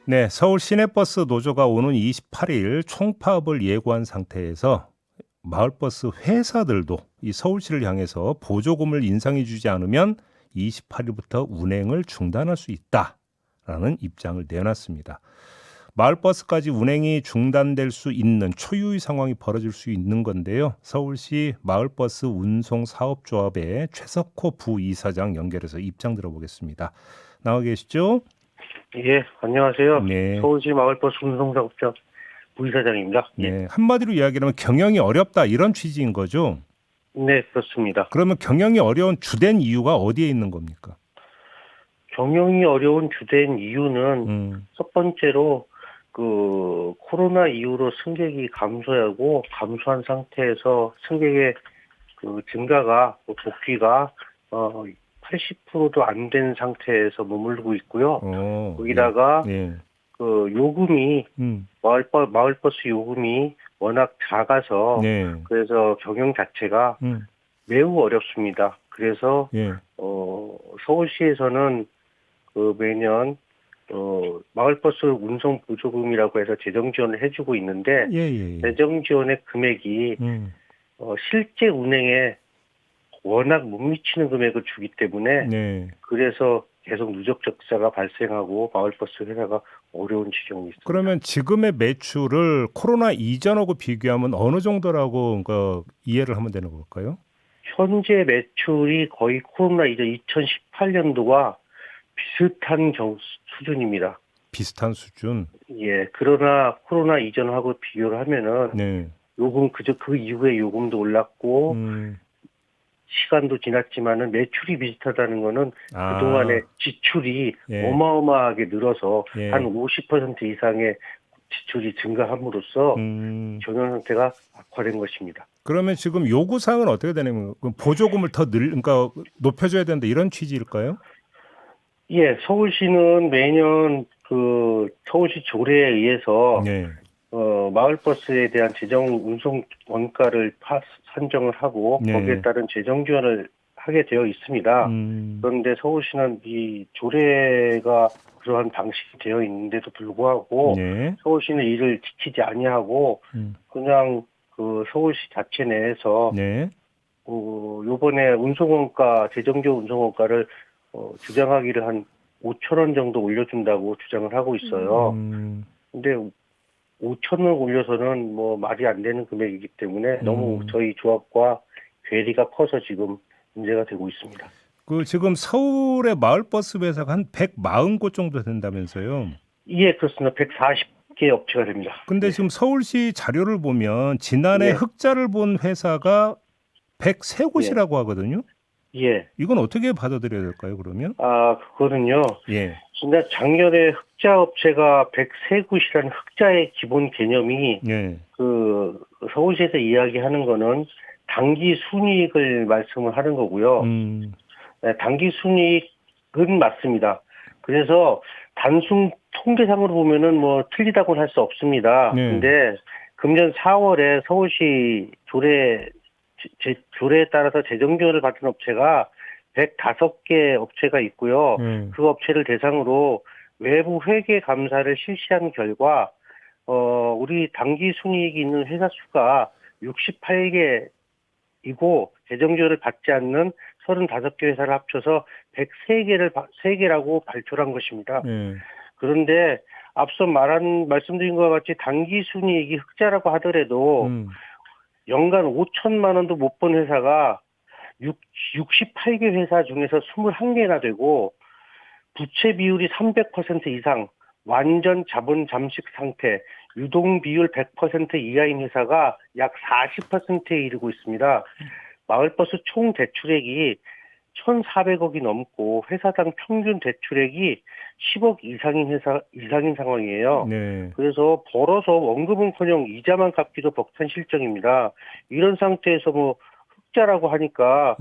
네, 서울 시내버스 노조가 오는 28일 총파업을 예고한 상태에서 마을버스 회사들도 이 서울시를 향해서 보조금을 인상해주지 않으면 28일부터 운행을 중단할 수 있다라는 입장을 내놨습니다. 마을버스까지 운행이 중단될 수 있는 초유의 상황이 벌어질 수 있는 건데요. 서울시 마을버스 운송사업조합의 최석호 부이사장 연결해서 입장 들어보겠습니다. 나와 계시죠? 예, 안녕하세요. 네. 서울시 마을버스 운송사업자 부이사장입니다. 예. 네, 한마디로 이야기하면 경영이 어렵다 이런 취지인 거죠. 네, 그렇습니다. 그러면 경영이 어려운 주된 이유가 어디에 있는 겁니까? 경영이 어려운 주된 이유는 음, 첫 번째로 코로나 이후로 승객이 감소한 상태에서 승객의 증가가 복귀가 80%도 안 된 상태에서 머무르고 있고요. 거기다가 예, 예, 요금이 마을버스 요금이 워낙 작아서 네, 그래서 경영 자체가 음, 매우 어렵습니다. 그래서 예, 서울시에서는 매년 마을버스 운송 보조금이라고 해서 재정 지원을 해주고 있는데 예, 예, 예. 재정 지원의 금액이 실제 운행에 워낙 못 미치는 금액을 주기 때문에 네. 그래서 계속 누적 적자가 발생하고 마을버스 회사가 어려운 지경이 있습니다. 그러면 지금의 매출을 코로나 이전하고 비교하면 어느 정도라고 이해를 하면 되는 걸까요? 현재 매출이 거의 코로나 이전 2018년도와 비슷한 수준입니다. 비슷한 수준. 예, 그러나 코로나 이전하고 비교를 하면은 네. 요금 그 이후에 요금도 올랐고 음, 시간도 지났지만은 매출이 비슷하다는 거는 그동안의 지출이 예, 어마어마하게 늘어서 예. 한 50% 이상의 지출이 증가함으로써 경영 상태가 악화된 것입니다. 그러면 지금 요구 사항은 어떻게 되냐면 보조금을 그러니까 높여줘야 된다 이런 취지일까요? 예, 서울시는 매년 서울시 조례에 의해서 네. 마을버스에 대한 재정 운송 원가를 산정을 하고 네. 거기에 따른 재정 지원을 하게 되어 있습니다. 음, 그런데 서울시는 이 조례가 그러한 방식이 되어 있는데도 불구하고 네. 서울시는 이를 지키지 아니하고 그냥 서울시 자체 내에서 네. 요번에 운송원가 재정 지원 운송원가를 주장하기를 한 5천 원 정도 올려준다고 주장을 하고 있어요. 근데 5천 원 올려서는 뭐 말이 안 되는 금액이기 때문에 너무 저희 조합과 괴리가 커서 지금 문제가 되고 있습니다. 지금 서울의 마을버스 회사가 한 140곳 정도 된다면서요. 예, 그렇습니다. 140개 업체가 됩니다. 근데 예. 지금 서울시 자료를 보면 지난해 예. 흑자를 본 회사가 예. 103곳이라고 하거든요. 예. 이건 어떻게 받아들여야 될까요, 그러면? 그거는요. 예. 작년에 흑자 업체가 103곳이라는 흑자의 기본 개념이 예. 서울시에서 이야기하는 거는 당기 순이익을 말씀을 하는 거고요. 네, 당기 순이익은 맞습니다. 그래서 단순 통계상으로 보면은 뭐 틀리다고는 할 수 없습니다. 네. 근데 금년 4월에 서울시 조례에 따라서 재정 지원을 받은 업체가 105개 업체가 있고요. 그 업체를 대상으로 외부 회계 감사를 실시한 결과 우리 당기 순이익이 있는 회사 수가 68개이고 재정 지원을 받지 않는 35개 회사를 합쳐서 103개라고 발표한 것입니다. 그런데 앞서 말씀드린 것과 같이 당기 순이익이 흑자라고 하더라도 연간 5천만 원도 못 번 회사가 68개 회사 중에서 21개나 되고 부채 비율이 300% 이상, 완전 자본 잠식 상태, 유동 비율 100% 이하인 회사가 약 40%에 이르고 있습니다. 마을버스 총 대출액이 1,400억이 넘고 회사당 평균 대출액이 10억 이상인 상황이에요. 네. 그래서 벌어서 원금은커녕 이자만 갚기도 벅찬 실정입니다. 이런 상태에서 뭐 흑자라고 하니까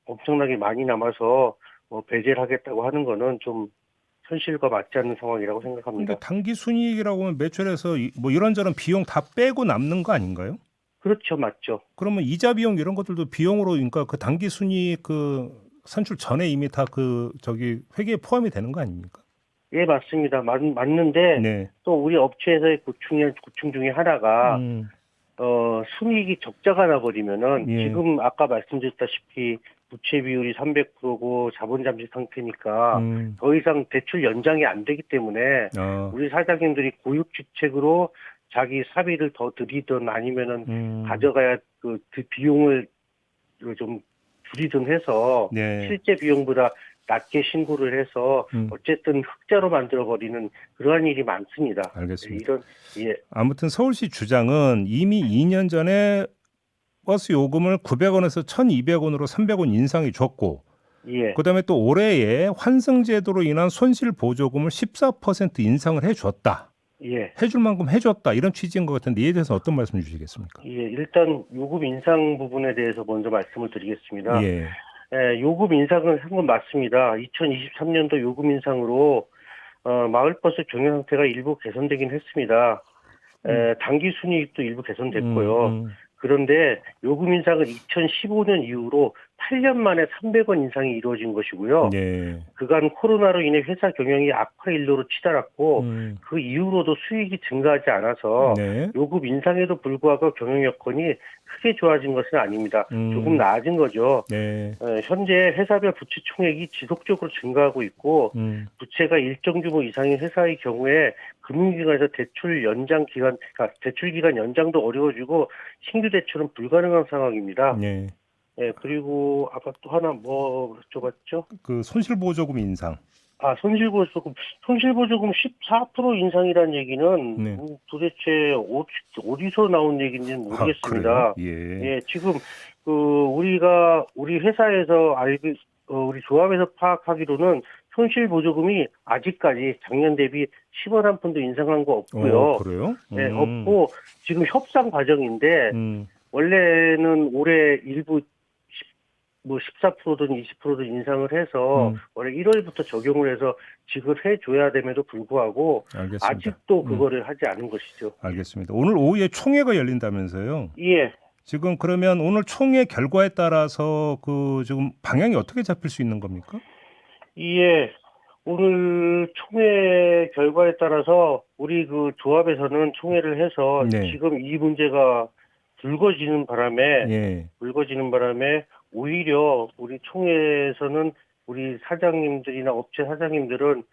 엄청나게 많이 남아서 배제를 하겠다고 하는 거는 좀 현실과 맞지 않는 상황이라고 생각합니다. 근데 단기 순이익이라고 하면 매출에서 뭐 이런저런 비용 다 빼고 남는 거 아닌가요? 그렇죠, 맞죠. 그러면 이자 비용 이런 것들도 비용으로 그러니까 그 단기 순이익 선출 전에 이미 다 회계에 포함이 되는 거 아닙니까? 예, 맞습니다. 맞는데 네. 또 우리 업체에서의 고충 중에 하나가 순이익이 적자가 나버리면은 예. 지금 아까 말씀드렸다시피 부채 비율이 300%고 자본 잠식 상태니까 더 이상 대출 연장이 안 되기 때문에 우리 사장님들이 고육지책으로 자기 사비를 더 들이든 아니면은 가져가야 그 비용을 좀 줄이든 해서 네. 실제 비용보다 낮게 신고를 해서 어쨌든 흑자로 만들어버리는 그러한 일이 많습니다. 알겠습니다. 예. 아무튼 서울시 주장은 이미 2년 전에 버스 요금을 900원에서 1,200원으로 300원 인상해 줬고, 예. 그다음에 또 올해에 환승제도로 인한 손실 보조금을 14% 인상을 해줬다. 예. 해줄 만큼 해줬다. 이런 취지인 것 같은데 이에 대해서 어떤 말씀 주시겠습니까? 예. 일단 요금 인상 부분에 대해서 먼저 말씀을 드리겠습니다. 예. 예, 요금 인상을 한 건 맞습니다. 2023년도 요금 인상으로 마을버스 경영 상태가 일부 개선되긴 했습니다. 단기 순이익도 일부 개선됐고요. 그런데 요금 인상은 2015년 이후로 8년 만에 300원 인상이 이루어진 것이고요. 네. 그간 코로나로 인해 회사 경영이 악화 일로로 치달았고 그 이후로도 수익이 증가하지 않아서 네. 요금 인상에도 불구하고 경영 여건이 크게 좋아진 것은 아닙니다. 조금 나아진 거죠. 네. 현재 회사별 부채 총액이 지속적으로 증가하고 있고 부채가 일정 규모 이상의 회사의 경우에 금융기관에서 대출 기간 연장도 어려워지고 신규 대출은 불가능한 상황입니다. 네. 예, 그리고 아까 또 하나 뭐 여쭤봤죠? 그 손실보조금 인상. 손실보조금 14% 인상이라는 얘기는 네. 도대체 어디서 나온 얘기인지는 모르겠습니다. 예. 지금 우리 회사에서 우리 조합에서 파악하기로는 손실보조금이 아직까지 작년 대비 10원 한 푼도 인상한 거 없고요. 그래요? 네, 없고 지금 협상 과정인데 원래는 올해 일부 14%든 20%든 인상을 해서 원래 1월부터 적용을 해서 지급해 줘야 됨에도 불구하고 알겠습니다. 아직도 그거를 하지 않은 것이죠. 알겠습니다. 오늘 오후에 총회가 열린다면서요? 예. 지금 그러면 오늘 총회 결과에 따라서 지금 방향이 어떻게 잡힐 수 있는 겁니까? 예. 오늘 총회 결과에 따라서 우리 조합에서는 총회를 해서 네. 지금 이 문제가 불거지는 바람에 오히려 우리 총회에서는 우리 사장님들이나 업체 사장님들은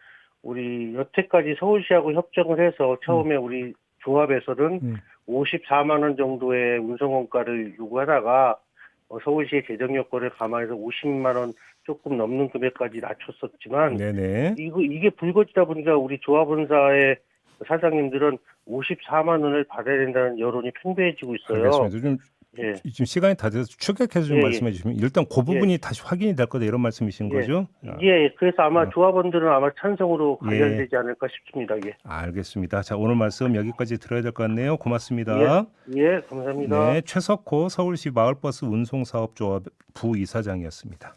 우리 여태까지 서울시하고 협정을 해서 처음에 우리 조합에서는 54만 원 정도의 운송원가를 요구하다가 서울시의 재정 여건을 감안해서 50만 원 조금 넘는 금액까지 낮췄었지만 네네. 이게 불거지다 보니까 우리 조합원사의 사장님들은 54만 원을 받아야 된다는 여론이 팽배해지고 있어요. 알겠습니다. 지금 시간이 다 돼서 추격해서 좀 말씀해 주시면 일단 그 부분이 다시 확인이 될 거다 이런 말씀이신 거죠? 그래서 아마 조합원들은 아마 찬성으로 가결되지 않을까 싶습니다. 알겠습니다. 자, 오늘 말씀 여기까지 들어야 될 것 같네요. 고맙습니다. 감사합니다. 네, 최석호 서울시 마을버스 운송사업조합 부이사장이었습니다.